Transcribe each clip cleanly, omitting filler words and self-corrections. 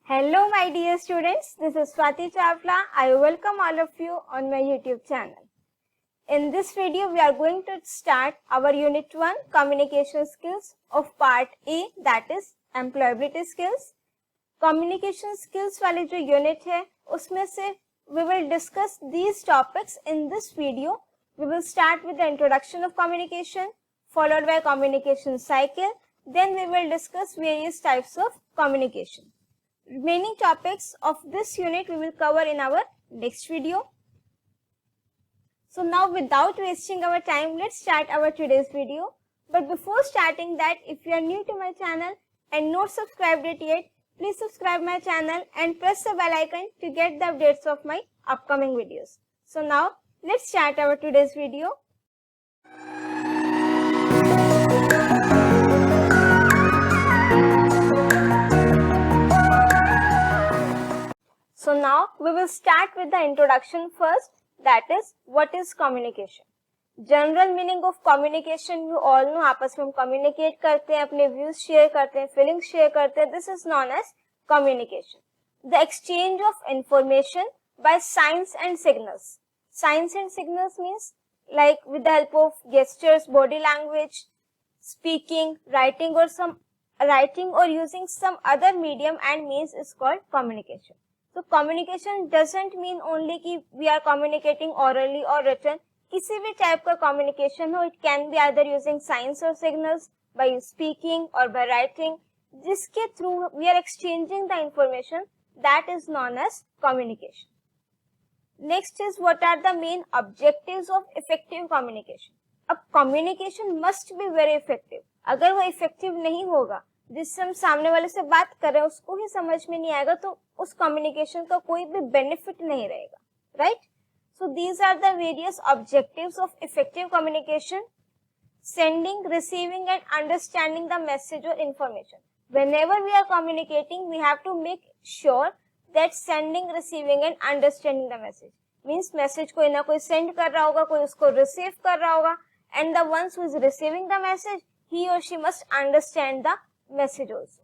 Hello my dear students, this is Swati Chawla. I welcome all of you on my YouTube channel. In this video, we are going to start our Unit 1 Communication Skills of Part A, that is Employability Skills. Communication Skills वाली जो unit है, उसमें से we will discuss these topics in this video. We will start with the introduction of communication, followed by communication cycle. Then we will discuss various types of communication. Remaining topics of this unit we will cover in our next video. So now without wasting our time, let's start our today's video. But before starting that, if you are new to my channel and not subscribed it yet, please subscribe my channel and press the bell icon to get the updates of my upcoming videos. So now let's start our today's video. So now we will start with the introduction first, that is what is communication. General meaning of communication you all know, आपस में हम communicate करते हैं, अपने views share करते हैं, feelings share करते हैं. This is known as communication. The exchange of information by signs and signals. Signs and signals means like with the help of gestures, body language, speaking, writing or using some other medium and means is called communication. So communication doesn't mean only कि we are communicating orally or written. किसी भी type का communication हो, it can be either using signs or signals, by speaking or by writing. जिसके through we are exchanging the information, that is known as communication. Next is what are the main objectives of effective communication. अब communication must be very effective. अगर वो effective नहीं होगा, जिससे हम सामने वाले से बात कर रहे हैं उसको ही समझ में नहीं आएगा, तो उस कम्युनिकेशन का कोई भी बेनिफिट नहीं रहेगा, right? So these are the various objectives of effective communication. Sending, receiving and understanding the message और information. whenever we are communicating, we have to make sure that sending, receiving and understanding the message means message कोई ना कोई send कर रहा होगा, कोई उसको receive कर रहा होगा, and the ones who is receiving the message, he or she must understand the message also.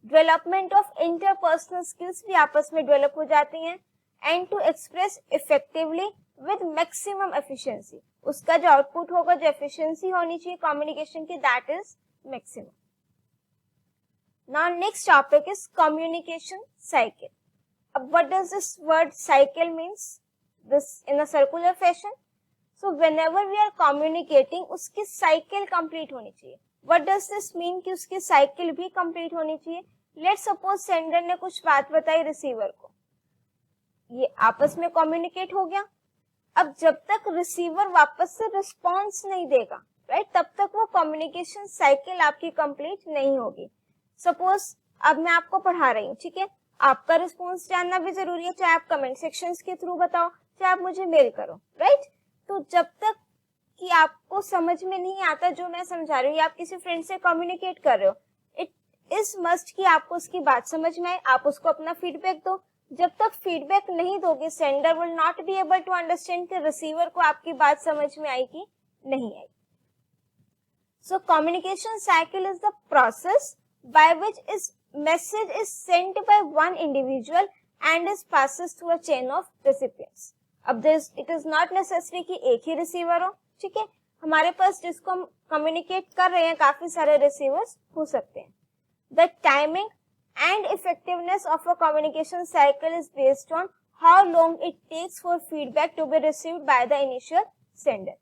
Development of interpersonal skills भी आपस में डेवलप हो जाती हैं. And to express effectively with maximum efficiency. उसका जो आउटपुट होगा, जो एफिशिएंसी होनी चाहिए कम्युनिकेशन की, that is maximum. Now next topic is communication cycle. अब what does this word cycle means? This in a circular fashion. So whenever we are communicating, उसकी cycle complete होनी चाहिए. What does this mean कि उसकी cycle भी complete होनी चाहिए. Let's suppose sender ने कुछ बात बताई रिसीवर को, ये आपस में कम्युनिकेट हो गया. अब जब तक रिसीवर वापस से रिस्पॉन्स नहीं देगा, राइट, तब तक वो कम्युनिकेशन साइकिल आपकी कंप्लीट नहीं होगी. सपोज अब मैं आपको पढ़ा रही हूँ, ठीक है, आपका रिस्पॉन्स जानना भी जरूरी है, चाहे आप कमेंट सेक्शंस के थ्रू बताओ, चाहे आप मुझे मेल करो, राइट. तो जब तक कि आपको समझ में नहीं आता जो मैं समझा रही हूँ, या आप किसी फ्रेंड से कम्युनिकेट कर रहे हो, इट इज मस्ट कि आपको उसकी बात समझ में आए, आप उसको अपना फीडबैक दो. जब तक फीडबैक नहीं दोगे, sender will not be able to understand कि रिसीवर को आपकी बात समझ में आई कि नहीं आई. So communication cycle is the process by which is message is sent by one individual and is passes through a chain of recipients. अब इट इज नॉट नेसेसरी कि एक ही रिसीवर हो, ठीक है, हमारे पास जिसको हम कम्युनिकेट कर रहे हैं काफी सारे रिसीवर्स हो सकते हैं. The timing and effectiveness of a communication cycle is based on how long it takes for feedback to be received by the initial sender.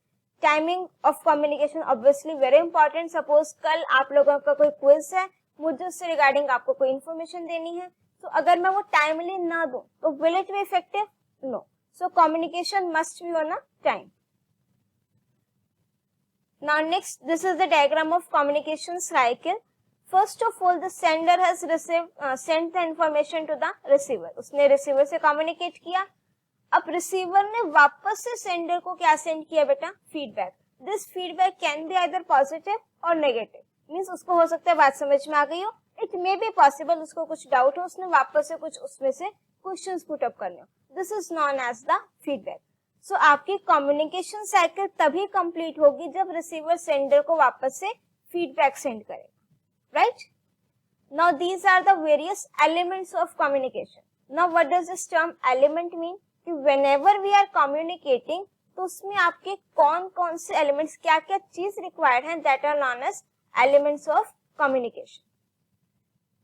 Timing of communication obviously very important. Suppose कल आप लोगों का कोई quiz है, मुझे उससे regarding आपको कोई इन्फॉर्मेशन देनी है, तो अगर मैं वो टाइमली ना दूं तो will it be effective? No. So communication must be on a time. Now next, this is the diagram of communication cycle. First of all, the sender has sent the information to the receiver. उसने receiver से communicate किया. अब receiver ने वापस से sender को क्या send किया बेटा? Feedback. This feedback can be either positive or negative. Means उसको हो सकता है बात समझ में आ गई हो. It may be possible उसको कुछ doubt हो, उसने वापस से कुछ उसमें से questions put up करने हो. This is known as the feedback. सो आपकी कम्युनिकेशन साइकिल तभी कंप्लीट होगी जब रिसीवर सेंडर को वापस से फीडबैक सेंड करेगा, right. Now these are the various elements of communication. Now what does this term element mean? कि whenever we are communicating, तो उसमें आपके कौन कौन से elements, क्या क्या चीज required हैं, that are known as elements of communication.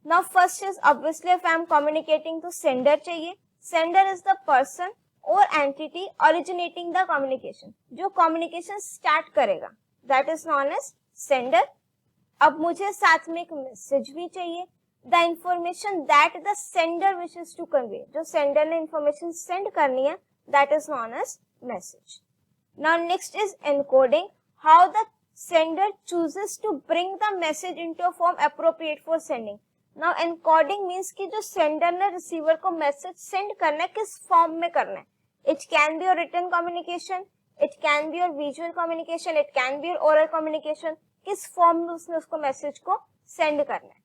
Now first is obviously if I am communicating तो sender चाहिए. Sender is the person or entity originating the communication, जो communication start करेगा, that is known as sender. अब मुझे साथ में एक message भी चाहिए. The information that the sender wishes to convey, जो सेंडर ने इंफॉर्मेशन सेंड करनी है, that is known as message. Now next is encoding, how the sender chooses to bring the message into a form appropriate for sending. Now encoding means कि जो sender ने receiver को message send करना है, किस form में करना है. It can be your written communication, it can be your visual communication, it can be your oral communication. किस फॉर्म में उसने उसको मैसेज को सेंड करना है.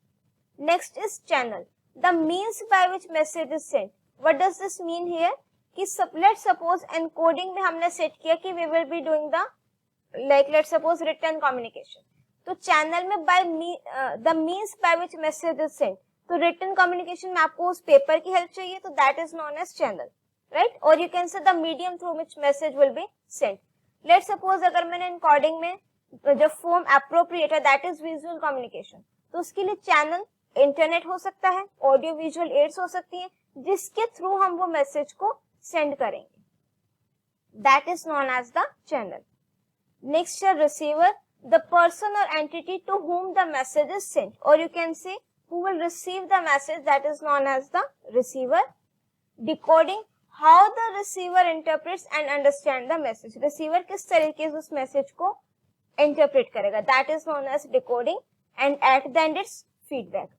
Next is channel, the means by which message is send. What does this mean here कि let's suppose encoding में हमने सेट किया कि we will be doing the let's suppose written communication. तो चैनल में by the means by which message is send, तो written communication में आपको उस पेपर की हेल्प चाहिए, तो that is known as channel, right. और you can say the medium through which message will be send. Let's suppose अगर मैंने एनकोडिंग में जो फॉर्म एप्रोप्रिएट है, दैट इज विजुअल कम्युनिकेशन, तो उसके लिए चैनल इंटरनेट हो सकता है, ऑडियो विजुअल एड्स हो सकती हैं, जिसके थ्रू हम वो मैसेज को सेंड करेंगे, that is known as the channel. Next है रिसीवर, द पर्सन और entity to whom the message is sent, or you can say who will receive the message, that is known as the receiver. Decoding, how the receiver interprets and understand the message. receiver किस तरीके से उस message को interpret करेगा, that is known as decoding. And at the end it's feedback,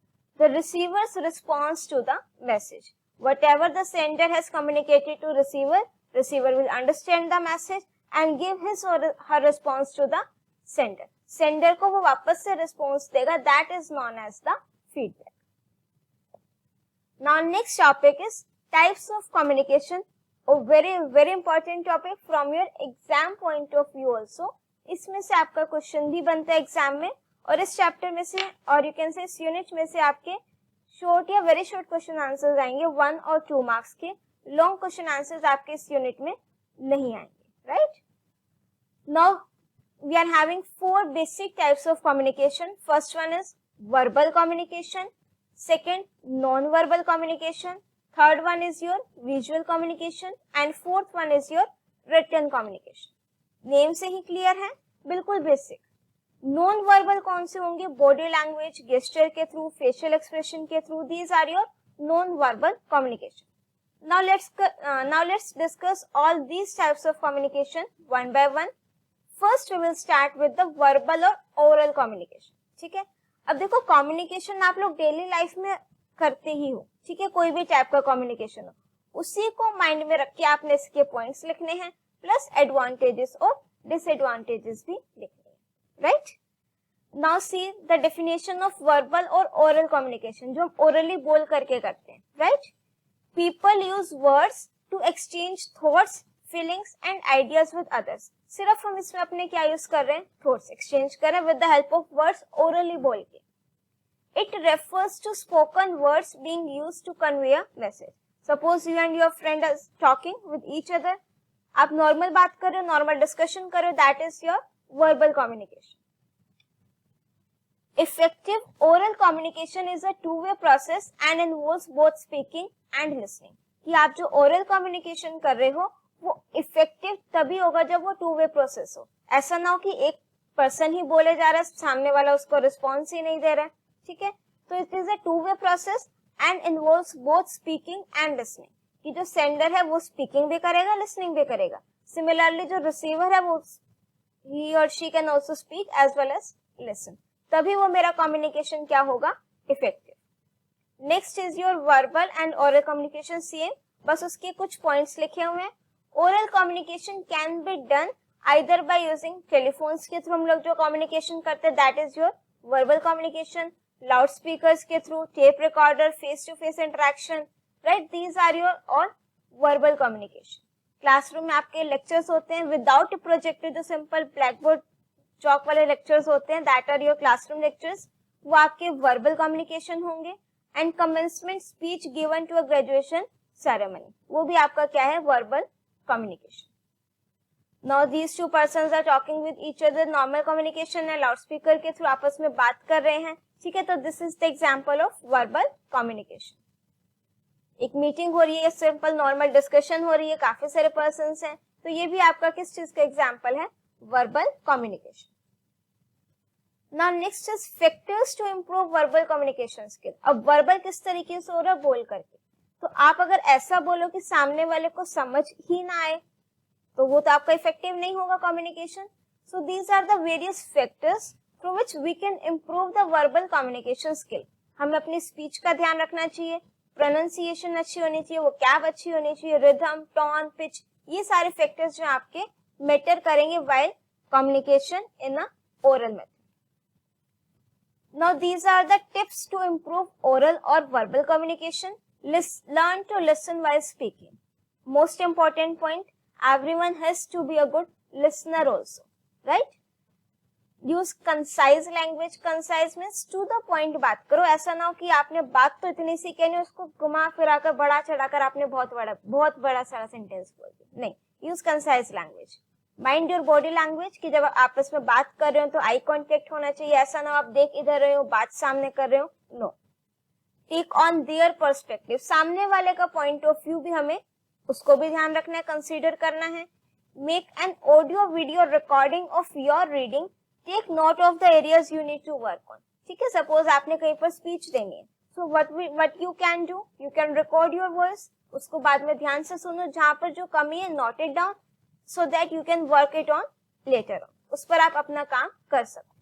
the receiver's response to the message. whatever the sender has communicated to receiver will understand the message and give his or her response to the sender. sender को वो वापस से response देगा, that is known as the feedback. Now next topic is types of communication, a very important topic from your exam point of view also. इसमें से आपका question भी बनता है एग्जाम में, और इस चैप्टर में से और यू कैन से इस यूनिट में से आपके शॉर्ट या वेरी शॉर्ट क्वेश्चन आंसर्स आएंगे 1 और 2 मार्क्स के. लॉन्ग क्वेश्चन आंसर्स आपके इस यूनिट में नहीं आएंगे, right. Now we are having 4 basic types of communication. First one is verbal communication, second non verbal communication, third one is your visual communication, and fourth one is your written communication. Name से ही clear है, बिल्कुल basic. Non verbal कौन से होंगे? Body language, gesture के through, facial expression के through, these are your non verbal communication. now let's discuss all these types of communication one by one. first we will start with the verbal और oral communication. ठीक है, अब देखो communication आप लोग daily life में करते ही हो, ठीक है, कोई भी टाइप का कम्युनिकेशन हो, उसी को माइंड में रख के आपने इसके पॉइंट्स लिखने हैं, प्लस एडवांटेजेस और डिसएडवांटेजेस भी लिखने हैं, right. Now see the definition of verbal और ओरल कम्युनिकेशन, जो हम ओरली बोल करके करते हैं, right. People use words to exchange thoughts, feelings and ideas with others. सिर्फ हम इसमें अपने क्या यूज कर रहे हैं? थॉट्स एक्सचेंज कर रहे हैं with the help of words, orally बोल के. It refers to spoken words being used to convey a message. Suppose you and your friend are talking with each other, आप नॉर्मल बात कर रहे हो, नॉर्मल डिस्कशन कर रहे हो, that is your verbal communication. Effective oral communication is a two-way process and involves both speaking and listening. कि आप जो oral communication कर रहे हो वो effective तभी होगा जब वो two-way process हो. ऐसा ना हो कि एक person ही बोले जा रहा है, सामने वाला उसको response ही नहीं दे रहा है, ठीक है. तो it is a two-way process and involves both speaking and listening. कि जो sender है वो speaking भी करेगा, listening भी करेगा. Similarly जो receiver है वो he or she can also speak as well as listen. तभी वो मेरा कम्युनिकेशन क्या होगा? Effective. Next is your verbal and oral communication same, बस उसके कुछ पॉइंट्स लिखे हुए हैं. Oral communication can be done either by using telephones के थ्रू हम लोग जो कम्युनिकेशन करते हैं, that is your verbal communication. Loud speakers के थ्रू, tape recorder, face to face interaction, right, these are your all verbal communication. Classroom में आपके लेक्चर्स होते हैं विदाउट प्रोजेक्टर, जो सिंपल ब्लैक बोर्ड चौक वाले लेक्चर्स होते हैं, that are your classroom lectures. वो आपके वर्बल कम्युनिकेशन होंगे, and commencement speech given to a graduation ceremony, वो भी आपका क्या है, verbal communication. Now these two persons are talking with each other, normal communication है, लाउड स्पीकर के थ्रू आपस में बात कर रहे हैं. ठीक है, तो this is the example of verbal communication. एक मीटिंग हो रही है, सिंपल नॉर्मल डिस्कशन हो रही है, काफी सारे पर्सन्स हैं, तो ये भी आपका किस चीज का एग्जांपल है, verbal communication. Now next is factors to improve verbal communication skill. अब वर्बल किस तरीके से हो रहा है, बोल करके. तो आप अगर ऐसा बोलो कि सामने वाले को समझ ही ना आए, तो वो तो आपका इफेक्टिव नहीं होगा communication. So these are the various factors through which we can improve the verbal communication skill. हमें अपनी स्पीच का ध्यान रखना चाहिए, प्रोनाउंसिएशन अच्छी होनी चाहिए, वो कैब अच्छी होनी चाहिए, रिदम, टोन, पिच, ये सारे फैक्टर्स जो आपके मैटर करेंगे while communication in a oral method. Now these are the tips to improve oral or verbal communication. Learn to listen while speaking. Most important point, everyone has to be a good listener also, right? Use concise language. Concise means to the point बात करो. ऐसा ना हो कि आपने बात तो इतनी सी कहनी, उसको घुमा फिराकर बढ़ा चढ़ाकर आपने बहुत बड़ा सारा सेंटेंस बोल दिया. नहीं, use concise language. Mind your body language, कि जब आप आपस में बात कर रहे हो तो आई कांटेक्ट होना चाहिए. ऐसा ना हो आप देख इधर रहे हो, बात सामने कर रहे हो. No. Take on their perspective. सामने वाले का पॉइंट ऑफ व्यू भी हमें उसको भी ध्यान रखना है, कंसीडर करना है. Make an audio video recording of your reading. Take note of the areas you need to work on. ठीक है, सपोज आपने कहीं पर स्पीच देनी है, so what you can do, you can record your voice. उसको बाद में ध्यान से सुनो, जहां पर जो कमी है note it down, so that you can work it on later on. उस पर आप अपना काम कर सको.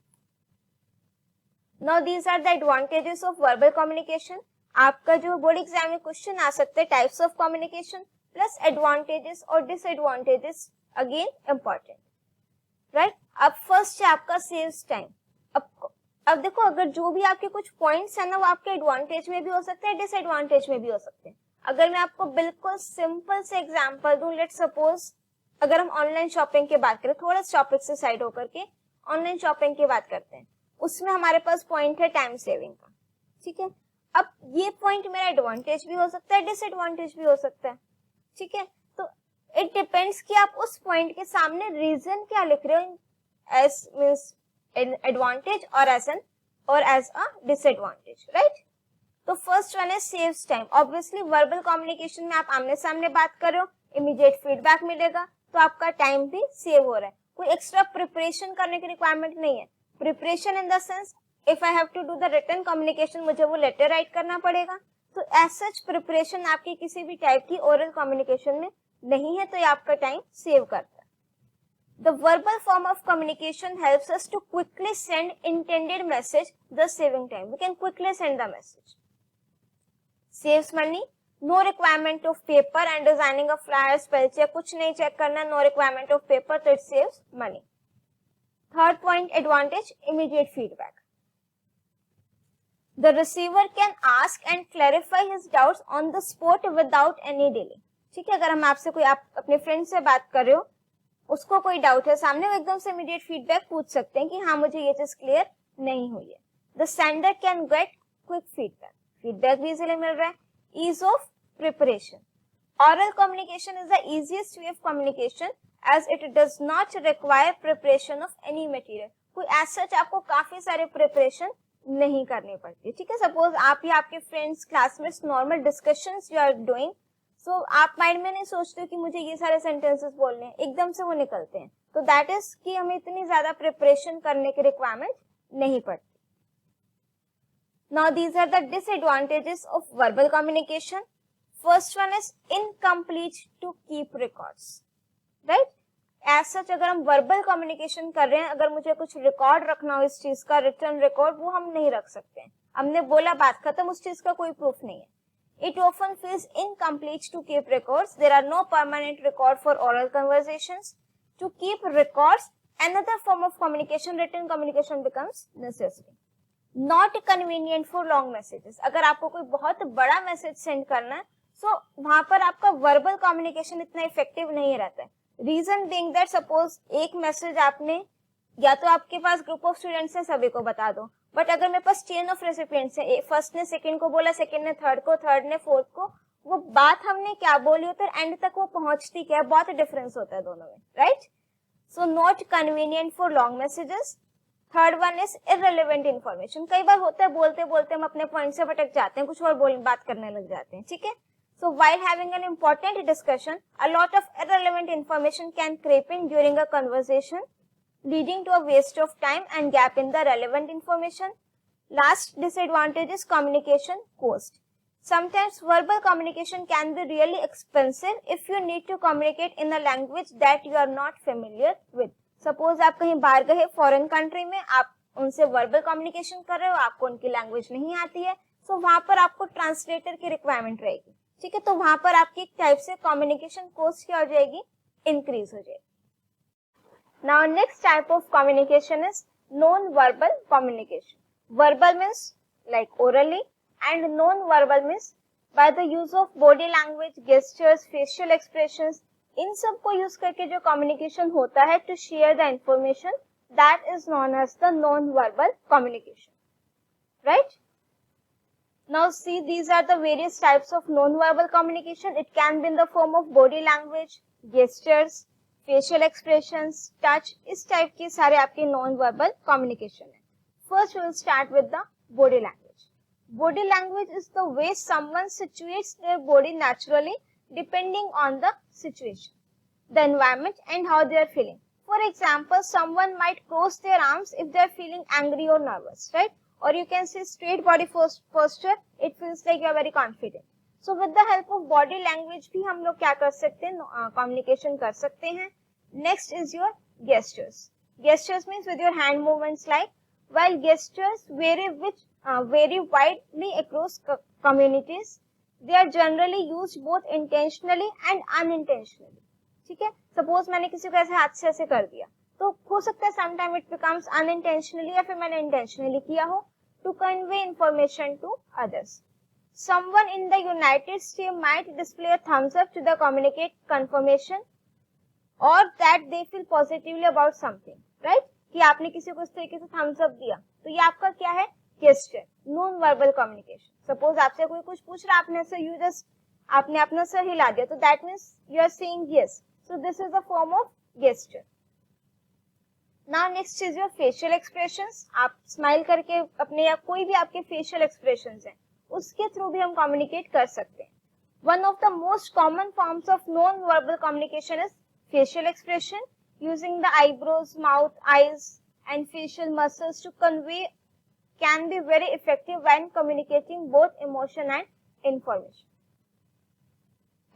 Now these are the advantages of verbal communication. आपका जो बोर्ड एग्जाम में क्वेश्चन आ सकते हैं, types of communication plus advantages और डिसएडवांटेजेस, अगेन इंपॉर्टेंट, राइट. अब फर्स्ट है आपका सेव्स टाइम. अब देखो, अगर जो भी आपके कुछ पॉइंट्स है ना, वो आपके एडवांटेज में भी हो सकते हैं, डिसएडवांटेज में भी हो सकते हैं. अगर मैं आपको बिल्कुल सिंपल से एग्जाम्पल दूं, लेट सपोज अगर हम ऑनलाइन शॉपिंग की बात करें, थोड़ा टॉपिक से साइड होकर के ऑनलाइन शॉपिंग की बात करते हैं, उसमें हमारे पास पॉइंट है टाइम सेविंग का. ठीक है, अब ये पॉइंट मेरा एडवांटेज भी हो सकता है, डिसएडवांटेज भी हो सकता है. ठीक है, तो इट डिपेंड्स कि आप उस पॉइंट के सामने रीजन क्या लिख रहे हो, एज मींस एडवांटेज और एज अ डिसएडवांटेज, राइट. तो फर्स्ट वन है saves time. Obviously verbal communication में आप आमने सामने बात कर रहे हो, इमीडिएट फीडबैक मिलेगा, तो आपका टाइम भी सेव हो रहा है. कोई एक्स्ट्रा प्रिपरेशन करने की रिक्वायरमेंट नहीं है. Preparation in the sense, if I have to do the written communication, मुझे वो लेटर राइट करना पड़ेगा. तो एज सच प्रिपरेशन आपकी किसी भी टाइप की ओरल कम्युनिकेशन में नहीं है, तो ये आपका टाइम सेव करता है. The verbal form of communication helps us to quickly send intended message, thus saving time. We can quickly send the message. Saves money. No requirement of paper and designing of flyer, spell check कुछ नहीं check करना. No requirement of paper, तो it saves money. Third point advantage, immediate feedback. The receiver can ask and clarify his doubts on the spot without any delay. ठीक है, अगर हम आपसे कोई, आप अपने फ्रेंड से बात कर रहे हो, उसको कोई डाउट है सामने, वो एकदम से इमीडिएट फीडबैक पूछ सकते हैं कि हाँ मुझे ये चीज क्लियर नहीं हुई है. The sender can get quick feedback. Feedback भी इजीली मिल रहा है. Ease of preparation. Oral communication is the easiest way of communication as it does not require preparation of any material. कोई as such आपको काफी सारे preparation नहीं करनी पड़ती. ठीक है, सपोज आप या आपके friends, classmates normal discussions you are doing, so आप माइंड में नहीं सोचते हो कि मुझे ये सारे सेंटेंसेस बोलने हैं, एकदम से वो निकलते हैं. तो दैट इज कि हमें इतनी ज्यादा प्रिपरेशन करने की रिक्वायरमेंट नहीं पड़ती. Now these are the disadvantages of verbal communication. First one is incomplete to keep records, right? As such अगर हम verbal communication कर रहे हैं, अगर मुझे कुछ रिकॉर्ड रखना हो इस चीज का, रिटर्न रिकॉर्ड, वो हम नहीं रख सकते हैं. हमने बोला, बात खत्म, उस चीज का कोई प्रूफ नहीं है. It often feels incomplete to keep records. There are no permanent record for oral conversations. To keep records, another form of communication, written communication becomes necessary. Not convenient for long messages. अगर आपको कोई बहुत बड़ा message send करना है, सो वहां पर आपका वर्बल कम्युनिकेशन इतना इफेक्टिव नहीं रहता है. रीजन बीइंग दैट सपोज एक मैसेज आपने, या तो आपके पास ग्रुप ऑफ स्टूडेंट्स है, सभी को बता दो, बट अगर मेरे पास चेन ऑफ रेसिपिएंट्स है, फर्स्ट ने सेकंड को बोला, सेकंड ने थर्ड को, थर्ड ने फोर्थ को, वो बात हमने क्या बोली होती है एंड तक वो पहुंचती क्या है, बहुत डिफरेंस होता है दोनों में, right? So not convenient for long messages. Third one is irrelevant information. कई बार होता है बोलते बोलते हम अपने पॉइंट से भटक जाते हैं, कुछ और बात करने लग जाते हैं, ठीक है? So while having an important discussion, a lot of irrelevant information can creep in during a conversation, leading to a waste of time and gap in the relevant information. Last disadvantage is communication cost. Sometimes verbal communication can be really expensive if you need to communicate in a language that you are not familiar with. Suppose आप कहीं बाहर गए foreign country में, आप उनसे verbal communication कर रहे हो, आपको उनकी लैंग्वेज नहीं आती है, सो वहां पर आपको ट्रांसलेटर की रिक्वायरमेंट रहेगी, ठीक है? तो वहां पर आपकी एक टाइप से कम्युनिकेशन कॉस्ट क्या हो जाएगी, इंक्रीज हो जाएगी। Now next type of communication is non verbal communication. Verbal means like orally and non verbal means by the use of body language, gestures, facial expressions, इन सब को यूज करके जो कम्युनिकेशन होता है to share the information, that is known as the non verbal communication, right? Now see, these are the various types of non-verbal communication. It can be in the form of body language, gestures, facial expressions, touch. इस type के सारे आपके non-verbal communication है। First we will start with the body language. Body language is the way someone situates their body naturally depending on the situation, the environment and how they are feeling. For example, someone might cross their arms if they are feeling angry or nervous, right? Or you can say straight body posture, it feels like you are very confident. So with the help of body language भी हम लोग क्या कर सकते हैं, communication कर सकते हैं। Next is your gestures. Gestures means with your hand movements like, while gestures vary widely across communities, they are generally used both intentionally and unintentionally, ठीक है? Suppose मैंने किसी को ऐसे हाथ से ऐसे कर दिया, तो हो सकता है समटाइम इट बिकम्स अनइंटेंशनली या फिर मैंने इंटेंशनली किया हो, to convey information to others. Someone in the United State might display a thumbs up to the communicate confirmation और that they feel positively about something, right? कि आपने किसी को इस तरीके से थम्स अप दिया, तो ये आपका क्या है, gesture, non verbal communication. Suppose आपसे कोई कुछ पूछ रहा है, आपने से यू जस्ट आपने अपना सर हिला दिया, तो that means you are saying yes, so this is a form of gesture. Now next is your facial expressions. आप स्माइल करके अपने या कोई भी आपके facial expressions हैं, उसके थ्रू भी हम communicate कर सकते हैं। One of the most common forms of non-verbal communication is facial expression, using the eyebrows, mouth, eyes, and facial muscles to convey can be very effective when communicating both emotion and information.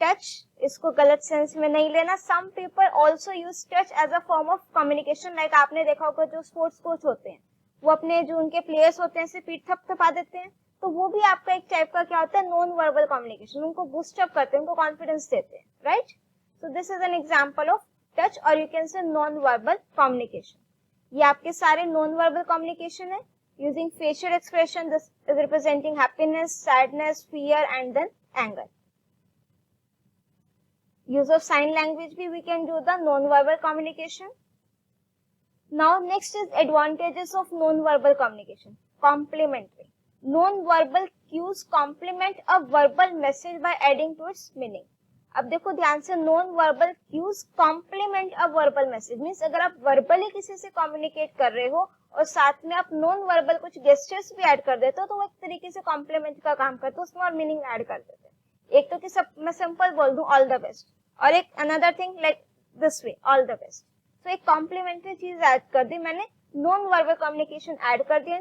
Touch, इसको गलत sense में नहीं लेना। Some people also use touch as a form of communication. Like आपने देखा होगा जो sports coach होते हैं, वो अपने जो उनके प्लेयर्स होते हैं से पीठ थपथपा देते हैं, तो वो भी आपका एक टाइप का क्या होता है, नॉन वर्बल कम्युनिकेशन। उनको बूस्ट अप करते हैं, उनको कॉन्फिडेंस देते हैं, right? So this is an example of touch, और you can say non verbal communication. ये आपके सारे नॉन वर्बल कम्युनिकेशन है। Using facial expression, this is representing happiness, sadness, fear and then anger. Use of sign language भी we can do the non-verbal communication. Now next is advantages of non-verbal communication. Complementary. Non-verbal cues complement a verbal message by adding to its meaning. अब देखो ध्यान से, non-verbal cues complement a verbal message means अगर आप verbally किसी से communicate कर रहे हो और साथ में आप non-verbal कुछ gestures भी add कर देते हो, तो वो एक तरीके से complement का काम करते हो, उसमें और meaning add कर देते हैं। एक तो कि सब मैं सिंपल बोल दूं all the best, और एक another thing like this way all the best. तो एक कॉम्प्लीमेंट्री चीज ऐड कर दी मैंने, नॉन वर्बल कम्युनिकेशन ऐड कर दिया,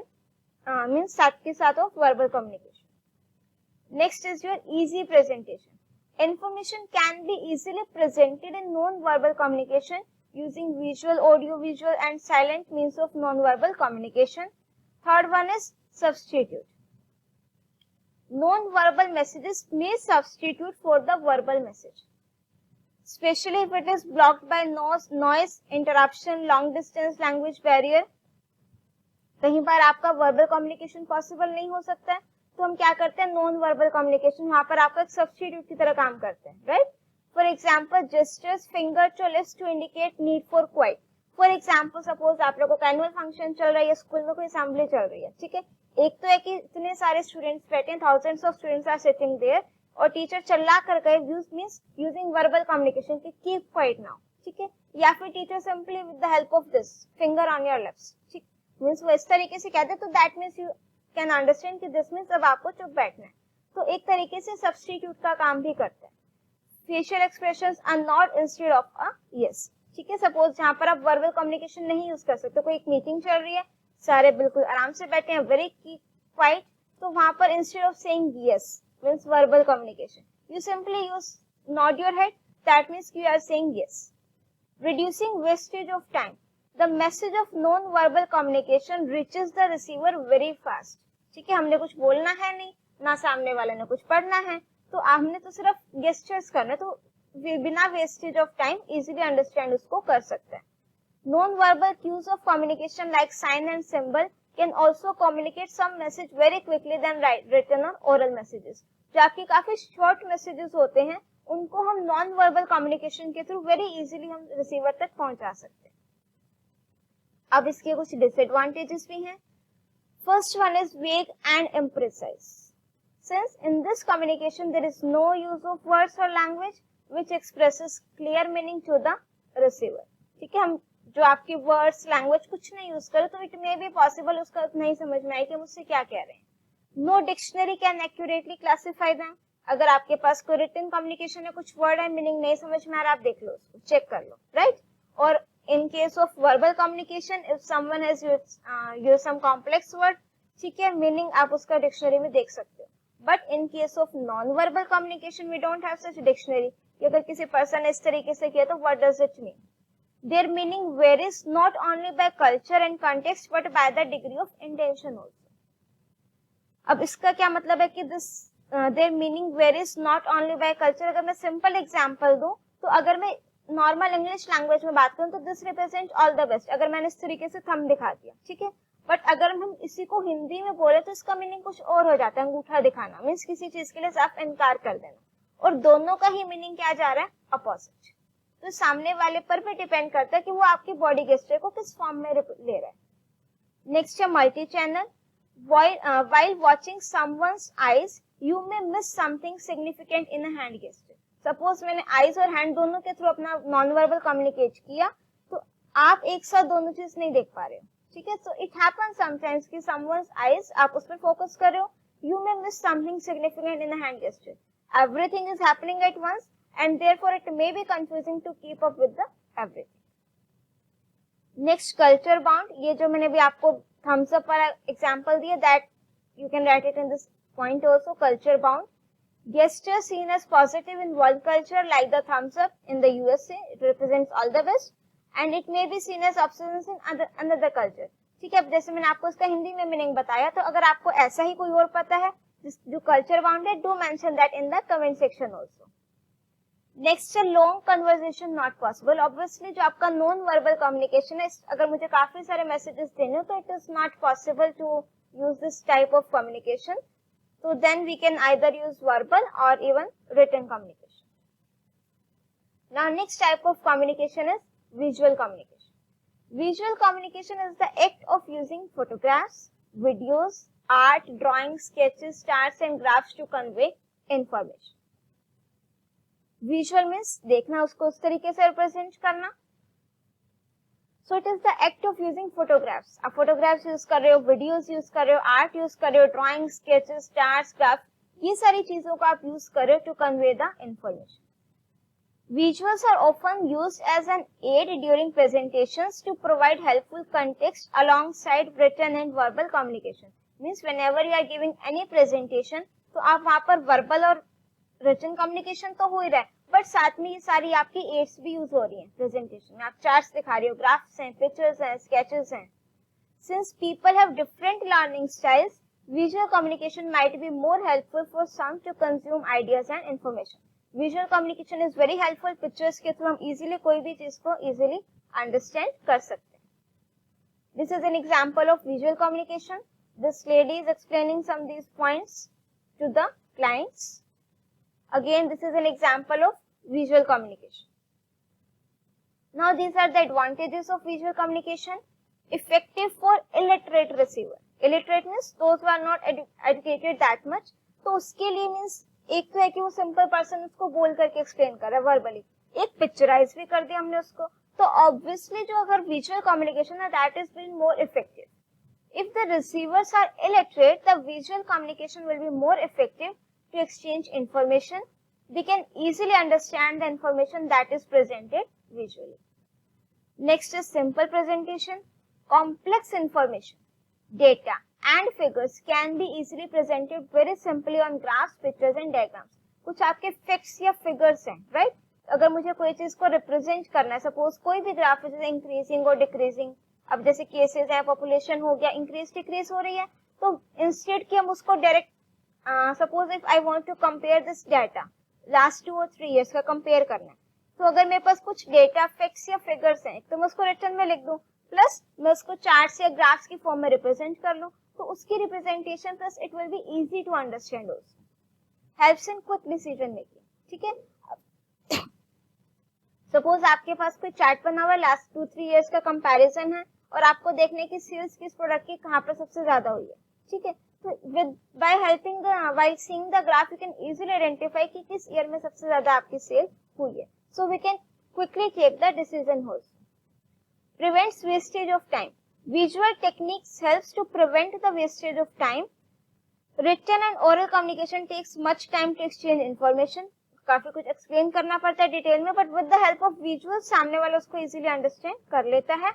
मीन्स साथ के साथ of verbal communication. Next is your easy presentation. Information can be easily presented in non verbal communication using visual, audio visual and silent means of non verbal communication. Third one is substitute. Non-verbal messages may substitute for the verbal message, especially if it is blocked by noise, interruption, long distance language barrier. कहीं बार आपका verbal communication possible नहीं हो सकता है, तो हम क्या करते हैं, नॉन वर्बल कम्युनिकेशन, वहां पर आपका एक सब्स्टिट्यूट की तरह काम करते हैं, right? For example, gestures, finger to lips to indicate need for quiet. For example suppose आप लोगों का एनुअल फंक्शन चल रहा है या स्कूल में कोई असेंबली चल रही है, ठीक है, एक तो है कि इतने सारे स्टूडेंट्स बैठे हैं, thousands of students are sitting there, और टीचर चिल्ला कर गए, मींस यूजिंग वर्बल कम्युनिकेशन की कीप क्वाइट नाउ, ठीक है, या फिर teacher simply with the help of this finger on your lips, ठीक, मींस वो इस तरीके से कहते, तो that means you can understand कि दिस मींस अब आपको चुप बैठना है, तो एक तरीके से सब्स्टिट्यूट का काम भी करता है। Facial expressions are not instead of a yes, ठीक है, सपोज जहां पर आप वर्बल कम्युनिकेशन नहीं यूज कर सकते, कोई एक मीटिंग चल रही है, सारे बिल्कुल आराम से बैठे हैं, वेरी क्वाइट, तो वहां पर instead of saying yes means verbal communication, you simply use nod your head, that means you are saying yes. Reducing wastage of time, the message of non verbal communication reaches the receiver very fast, ठीक है, हमने कुछ बोलना है नहीं, ना सामने वाले ने कुछ पढ़ना है, तो हमने तो सिर्फ गेस्चर्स करना है, तो बिना wastage of time easily understand उसको कर सकते हैं। Non verbal cues of communication like sign and symbol can also communicate some message very quickly then written और ओरल मैसेजेस, जो आपके काफी शॉर्ट मैसेजेस होते हैं उनको हम नॉन वर्बल कम्युनिकेशन के थ्रू वेरी इजीली हम रिसीवर तक पहुंचा सकते हैं। अब इसके कुछ डिसएडवांटेजेस भी हैं। First one is vague and imprecise, since in this communication there is no use of words or language which expresses clear meaning to the receiver, ठीक है, हम जो आपके वर्ड्स लैंग्वेज कुछ नहीं यूज करें तो इट मे बी पॉसिबल उसका नहीं समझ में आए कि मुझसे क्या कह रहे हैं। No dictionary can accurately classify them, अगर आपके पास कोई रिटन कम्युनिकेशन है, कुछ वर्ड एंड मीनिंग नहीं समझ में आ रहा, आप देख लो उसको, चेक कर लो, राइट। और in case of verbal communication if someone has used some complex word, ठीक है, मीनिंग आप उसका डिक्शनरी में देख सकते हो, but in case of non verbal communication we don't have such dictionary, अगर किसी पर्सन ने इस तरीके से किया तो what does it mean. Their meaning varies not only by culture and context but by the degree of intention also. अब इसका क्या मतलब है कि this their meaning varies not only by culture, अगर मैं सिंपल एग्जांपल दूं तो अगर मैं नॉर्मल इंग्लिश लैंग्वेज में बात करूं तो this represent all the best, अगर मैंने इस तरीके से थंब दिखा दिया, ठीक है, बट अगर हम इसी को हिंदी में बोले तो इसका मीनिंग कुछ और हो जाता है, अंगूठा दिखाना मीन्स किसी चीज के लिए साफ इनकार कर देना, और दोनों का ही मीनिंग क्या जा रहा है, अपोजिट। तो सामने वाले पर भी डिपेंड करता है कि वो आपकी बॉडी गेस्चर को किस फॉर्म में ले रहा है। नेक्स्ट है multi channel, while watching someone's eyes you may miss something significant in a hand gesture, suppose मैंने आईज और हैंड दोनों के थ्रू अपना नॉन वर्बल कम्युनिकेट किया तो आप एक साथ दोनों चीज नहीं देख पा रहे हो, ठीक है, सो इट हैपन्स समटाइम्स कि समवन्स आईज आप उस पर फोकस कर रहे हो, you may miss something significant in a hand gesture, everything is happening at once and therefore it may be confusing to keep up with the everything. Next culture bound, ये जो मैंने भी आपको थम्स अप वाला example दिया, that you can write it in this point also, culture bound. Gesture seen as positive in one culture like the thumbs up in the USA, it represents all the best and it may be seen as obsession in another culture, ठीक है, अब जैसे मैंने आपको इसका हिंदी में meaning बताया, तो अगर आपको ऐसा ही कोई और पता है जो कल्चर बाउंड है, do mention that in the comment section also. Next है long conversation not possible, obviously जो आपका नॉन वर्बल कम्युनिकेशन है, अगर मुझे काफी सारे मैसेजेस देने हो तो it is not possible to use this type of communication, so then we can either use verbal or even written communication. Now next type of communication is visual communication. Visual communication is the act of using photographs, videos, art, drawings, sketches, charts and graphs to convey information. Visual means देखना, उसको उस तरीके से represent करना, so it is the act of using photographs, आप photographs use कर रहे हो, videos यूज कर रहे हो, art यूज कर रहे हो, drawing, sketches, charts, graphs, ये सारी चीजों को आप यूज कर रहे हो to convey the information. Visuals are often used as an aid during presentations to provide helpful context alongside written and verbal communication. Means whenever you are giving any presentation, तो आप वहाँ पर verbal और written communication तो हो ही रहा है, but साथ में ये सारी आपकी एड्स भी यूज हो रही हैं प्रेजेंटेशन में, आप चार्ट्स दिखा रहे हो, ग्राफ्स हैं, पिक्चर्स हैं, स्केचेस हैं। Since people have different learning styles, visual communication might be more helpful for some to consume ideas and information. Visual communication is very helpful, pictures के थ्रू हम इजीली कोई भी चीज को इजीली अंडरस्टैंड कर सकते हैं। This is an example of visual communication, this lady is explaining some these points to the clients. Again, this is an example of visual communication. Now these are the advantages of visual communication. Effective for illiterate receiver. Illiterate means those who are not educated that much. तो उसके लिए means एक तो है कि वो simple person उसको बोल करके एक्सप्लेन कर रहा है वर्बली, एक पिक्चराइज भी कर दिया हमने उसको, तो ऑब्वियसली जो अगर विजुअल कम्युनिकेशन है that is been more effective. If the receivers are illiterate, the visual communication will be more effective to exchange information. They can easily understand the information that is presented visually. Next is simple presentation. Complex information, data and figures can be easily presented very simply on graphs, pictures and diagrams. कुछ आपके facts या figures हैं, right? अगर मुझे कोई चीज को represent करना है, सपोज कोई भी ग्राफ है जैसे इंक्रीजिंग और डिक्रीजिंग, अब जैसे केसेस है, पॉपुलेशन हो गया, इंक्रीज डिक्रीज हो रही है, तो इंस्टेड कि हम उसको direct suppose if I want to compare this data last 2 और 3 इयर्स का कंपेयर करना है, तो अगर मेरे पास कुछ डेटा फैक्ट्स या फिगर्स हैं तो मैं उसको रिटर्न में लिख दूं, प्लस मैं उसको चार्ट्स या ग्राफ्स की फॉर्म में रिप्रेजेंट कर लूं, तो उसकी representation plus it will be easy to understand also, helps in quick decision making. ठीक है, सपोज आपके पास कोई चार्ट बना हुआ है, लास्ट 2-3 इयर्स का कंपैरिजन है और आपको देखने की सेल्स किस प्रोडक्ट की कहां पर सबसे ज्यादा हुई है. ठीक है, तो with by helping while seeing the graph you can easily identify कि किस ईयर में सबसे ज्यादा आपकी सेल हुई है. So we can quickly take the decision also. Prevents wastage of time. Visual techniques helps to prevent the wastage of time. Written and oral communication takes much time to exchange information. काफी कुछ explain करना पड़ता है detail में, but with the help of visual सामने वाला उसको इजीली अंडरस्टैंड कर लेता है.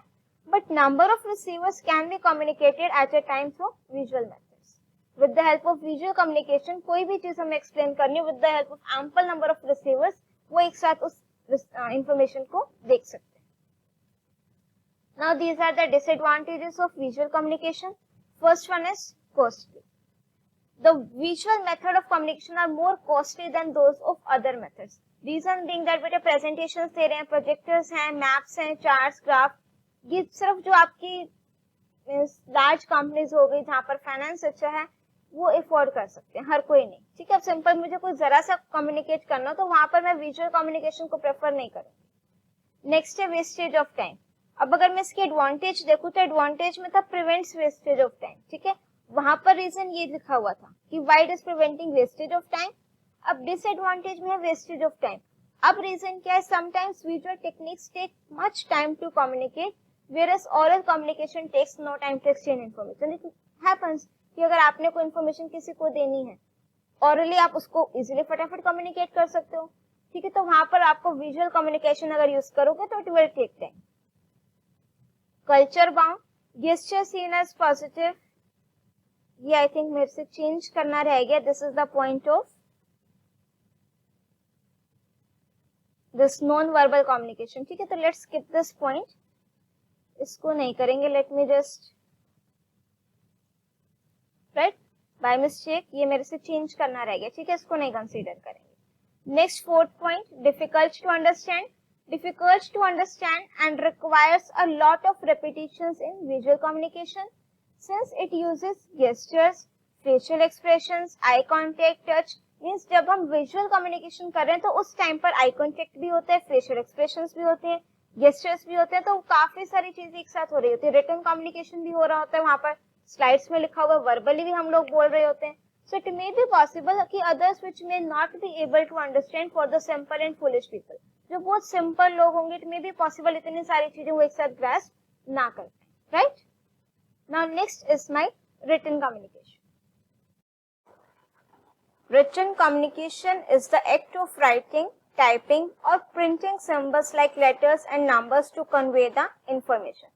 But number of receivers can be communicated at a time through visual methods. With the help of visual communication कोई भी चीज हमें एक्सप्लेन करनी है, with the help of ample number of receivers वो एक साथ उस इंफॉर्मेशन को देख सकते हैं. Now these are the disadvantages of visual communication. First one is costly. The visual method of communication are more costly than those of other methods. Reason being that बेटे presentations दे रहे हैं, projectors हैं, maps हैं, charts, graph, ये सिर्फ जो आपकी large companies हो गई जहाँ पर finance अच्छा है वो afford कर सकते हैं, हर कोई नहीं. ठीक है, अब सिंपल मुझे कोई जरा सा communicate करना तो वहां पर मैं visual communication को prefer नहीं करूँगी. Next है wastage of time. अब अगर मैं इसके एडवांटेज देखूं तो एडवांटेज में था प्रिवेंट्स वेस्टेज ऑफ टाइम. ठीक है, वहां पर रीजन ये लिखा हुआ था कि wide is preventing wastage of time. अब डिसएडवांटेज में है वेस्टेज ऑफ टाइम. अब रीजन क्या है, sometimes visual techniques take much time to communicate whereas oral communication takes no time to exchange information. It happens कि अगर आपने कोई इंफॉर्मेशन किसी को देनी है ओरली आप उसको इजीली फटाफट कम्युनिकेट कर सकते हो. ठीक है, तो वहां पर आपको विजुअल कम्युनिकेशन अगर यूज करोगे तो it will take time. Culture bound, gesture seen as positive, ये आई थिंक मेरे से चेंज करना रह गया. This is the point of this non verbal communication. ठीक है, तो लेट्स स्किप दिस पॉइंट, इसको नहीं करेंगे. Let me just right by mistake ये मेरे से चेंज करना रह गया. ठीक है, इसको नहीं कंसीडर करेंगे. Next fourth point, difficult to understand. Difficult to understand and requires a lot of repetitions in visual communication since it uses gestures, facial expressions, eye contact, touch. Means जब हम visual communication कर रहे हैं तो उस time पर eye contact भी होता है, facial expressions भी होते हैं, gestures भी होते हैं, तो काफी सारी चीजें एक साथ हो रही होती है. written communication भी हो रहा होता है, वहां पर slides में लिखा हुआ, verbally भी हम लोग बोल रहे होते हैं. So it may be possible कि others which may not be able to understand for the simple and foolish people. जो बहुत सिंपल लोग होंगे इट मे बी पॉसिबल इतनी सारी चीजें वो एक साथ ग्रास्प ना कर पाए. Right, now next is my written communication. Written communication is the act of writing, typing और printing symbols like letters and numbers to convey the information.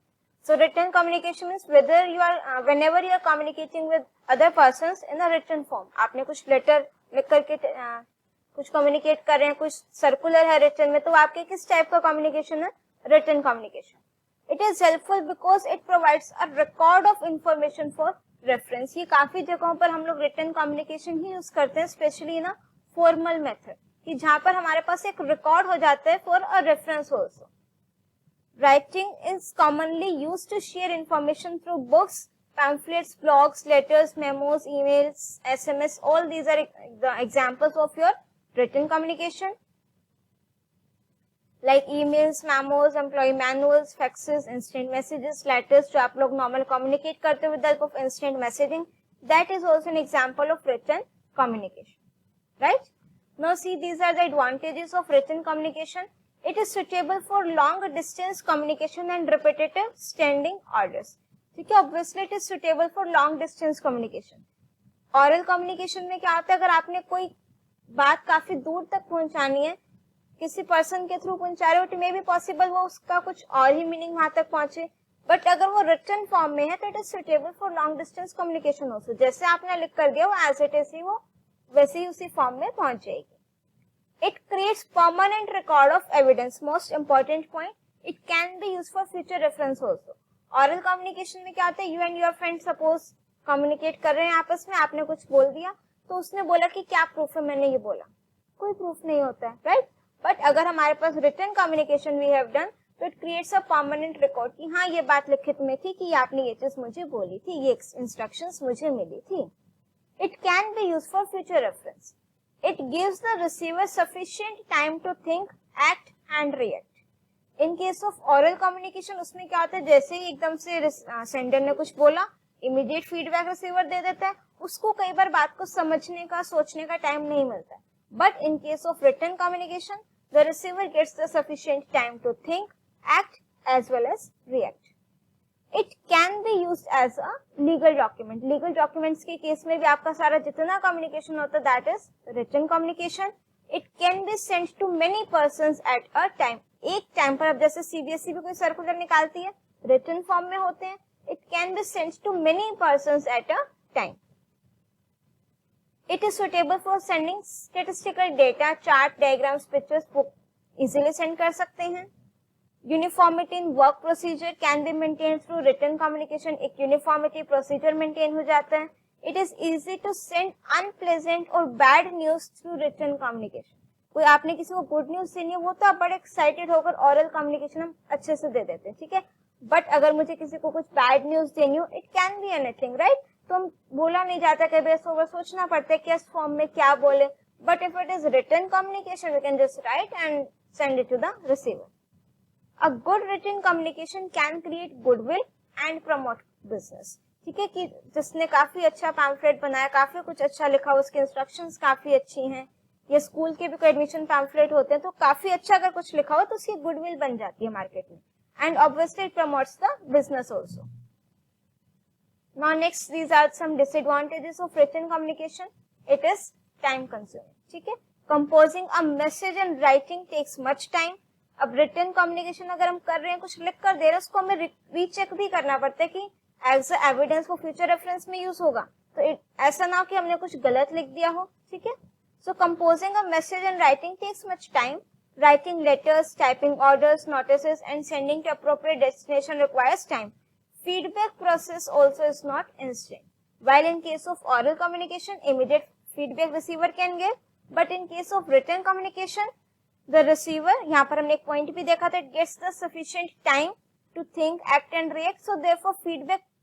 So written communication means whenever you are communicating with other persons in a written form. आपने कुछ letter लिख करके कुछ communicate कर रहे हैं, कुछ सर्कुलर है रिटन में, तो आपके किस टाइप का कम्युनिकेशन है, written communication. It is helpful because it provides a record of information for reference. ये काफी जगहों पर हम लोग रिटन कम्युनिकेशन ही यूज करते हैं, स्पेशली ना फॉर्मल मेथड, कि जहां पर हमारे पास एक रिकॉर्ड हो जाता है for a reference also. Writing is commonly use to share information through books, pamphlets, blogs, letters, memos, emails, SMS. All these are the examples of your written communication. Like emails, memos, employ manuals, faxes, instant messages, letters जो आप लोग normal communicate करते हो with the help of instant messaging, that is also an example of written communication, right? Now see, these are the advantages of written communication. It is suitable for long distance communication and repetitive standing orders. ठीक है, obviously it is suitable for long distance communication. Oral communication में क्या होता है, अगर आपने कोई बात काफी दूर तक पहुंचानी है, किसी पर्सन के थ्रू पहुंचा रहे हो, तो मे बी पॉसिबल वो उसका कुछ और ही मीनिंग वहां तक पहुंचे, बट अगर वो रिटन फॉर्म में है तो it is suitable for long distance communication also. जैसे आपने लिख कर दिया वो एज इट इज ही वो वैसे ही उसी फॉर्म में पहुंच जाएगी. It creates permanent record of evidence. Most important point, it can be used for future reference also. Oral communication में क्या होता है, you and your friend suppose communicate कर रहे हैं आपस में, आपने कुछ बोल दिया तो उसने बोला कि क्या प्रूफ है मैंने ये बोला, कोई प्रूफ नहीं होता है, राइट? बट अगर हमारे पास written communication we have done, तो it creates a permanent record कि हाँ ये बात लिखित में थी कि आपने ये चीज मुझे बोली थी, ये इंस्ट्रक्शंस मुझे मिली थी. It can be used for future reference. It gives the receiver sufficient time to think, act and react. In case of oral communication, उसमें क्या होता है, जैसे ही एकदम से सेंडर ने कुछ बोला, इमीडिएट फीडबैक रिसीवर दे देता है, उसको कई बार बात को समझने का, सोचने का टाइम नहीं मिलता है. But in case of written communication, the receiver gets the sufficient time to think, act as well as react. It can be used as a legal document. Legal documents के केस में भी आपका सारा जितना communication होता है, that is written communication. It can be sent to many persons at a time. एक time पर, अब जैसे CBSE भी कोई सर्कुलर निकालती है, written form में होते हैं. It can be sent to many persons at a time. It is suitable for sending statistical data, chart, diagrams, pictures, book. Easily send कर सकते हैं. Uniformity in work procedure can be maintain through written communication. एक uniformity procedure maintain हो जाता है. It is easy to send unpleasant और bad news through written communication. कोई आपने किसी को गुड न्यूज देनी है, वो तो आप बड़े एक्साइटेड होकर ऑरल कम्युनिकेशन हम अच्छे से दे देते हैं, ठीक है. बट अगर मुझे किसी को कुछ बैड न्यूज देनी हो, it can be anything, right? तो हम बोला नहीं जाता, कई बार सोचना पड़ता है किस फॉर्म में क्या बोले. But if it is written communication, we can just write and send it to the receiver. A good written communication can create goodwill and promote business. ठीक है, कि जिसने काफी अच्छा पैम्फलेट बनाया, काफी कुछ अच्छा लिखा, उसकी इंस्ट्रक्शंस काफी अच्छी हैं, या स्कूल के भी कोई एडमिशन पैम्फलेट होते हैं, तो काफी अच्छा अगर कुछ लिखा हो तो उसकी गुडविल बन जाती है मार्केट में. And obviously it promotes the business also. Now next, these are some disadvantages of written communication. It is time consuming. ठीक है, composing a message and writing takes much time. अब रिटन कम्युनिकेशन अगर हम कर रहे हैं, कुछ लिख कर दे रहे हैं, उसको हमें रीचेक भी करना पड़ता है कि as evidence for future reference में यूज होगा. तो ऐसा ना हो कि हमने कुछ गलत लिख दिया हो. ठीक है, so composing a message and writing takes much time. Writing letters, typing orders, notices and sending to appropriate destination requires time. Feedback process also is not instant. While in case of oral communication, immediate feedback receiver can give, but in case of written communication, the receiver, यहाँ पर हमने एक point भी देखा था, it gets the sufficient time to think, act and react. So therefore,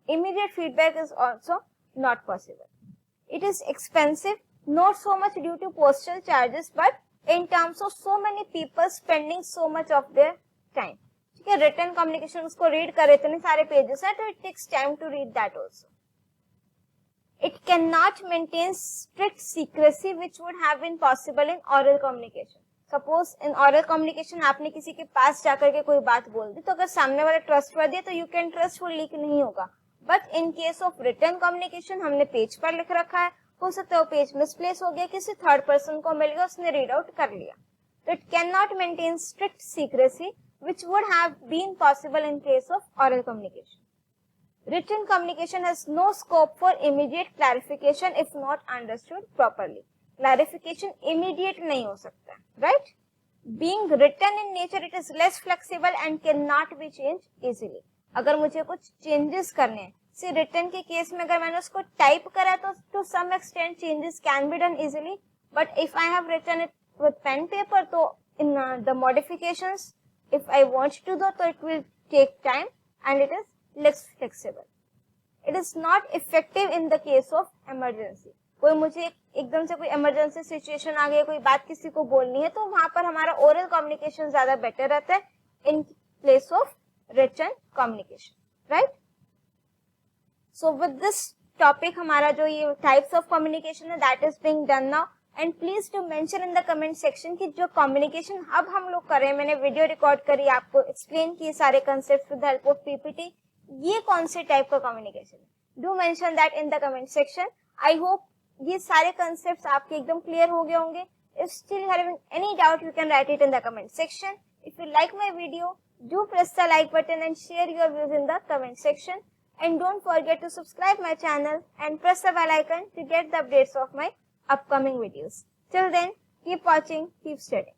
immediate feedback is also not possible. It is expensive, not so much due to postal charges, but in terms of so many people spending so much of their time. ठीक है, written communication उसको read करे, इतने सारे pages हैं, तो it takes time to read that also. It can not maintain strict secrecy which would have been possible in oral communication. Suppose in oral communication आपने किसी के पास जाकर के कोई बात बोल दी, तो अगर सामने वाला ट्रस्टवर्दी है तो यू कैन ट्रस्ट, वो लीक नहीं होगा. But in case of written communication, हमने पेज पर लिख रखा है, हो सकता है वो पेज मिसप्लेस हो गया, किसी थर्ड पर्सन को मिल गया, उसने रीड आउट कर लिया. तो it can not maintain strict secrecy which would have been possible in case of oral communication. Written communication has no scope for immediate clarification if not understood properly. Clarification immediate नहीं हो सकता, right? Being written in nature, it is less flexible and cannot be changed easily. अगर मुझे कुछ changes करने हैं, see written के case में अगर मैंने उसको टाइप करा तो to some extent changes can be done easily, but if I have written it with pen paper, तो in the modifications, if I want to do, so it will take time and it is less flexible. It is not effective in the case of emergency. कोई मुझे एकदम से कोई emergency situation आ गई, कोई बात किसी को बोलनी है, तो वहां पर हमारा ओरल कम्युनिकेशन ज्यादा बेटर रहता है in place of written communication, right. So with this topic हमारा जो ये टाइप्स ऑफ कम्युनिकेशन है that is being done now, and please to mention in the comment section कि जो कम्युनिकेशन अब हम लोग कर रहे हैं, मैंने वीडियो रिकॉर्ड करी, आपको एक्सप्लेन किए सारे concept with help of PPT, ये कौन से टाइप का कम्युनिकेशन है। Do mention that in the comment section. I hope ये सारे कंसेप्ट आपके एकदम क्लियर हो गए होंगे। If still you having any doubt you can write it in the comment section. If you like my video, do press the like button and share your views in the comment section, and don't forget to subscribe my channel and press the bell icon to get the updates of my upcoming videos. Till then, keep watching, keep studying.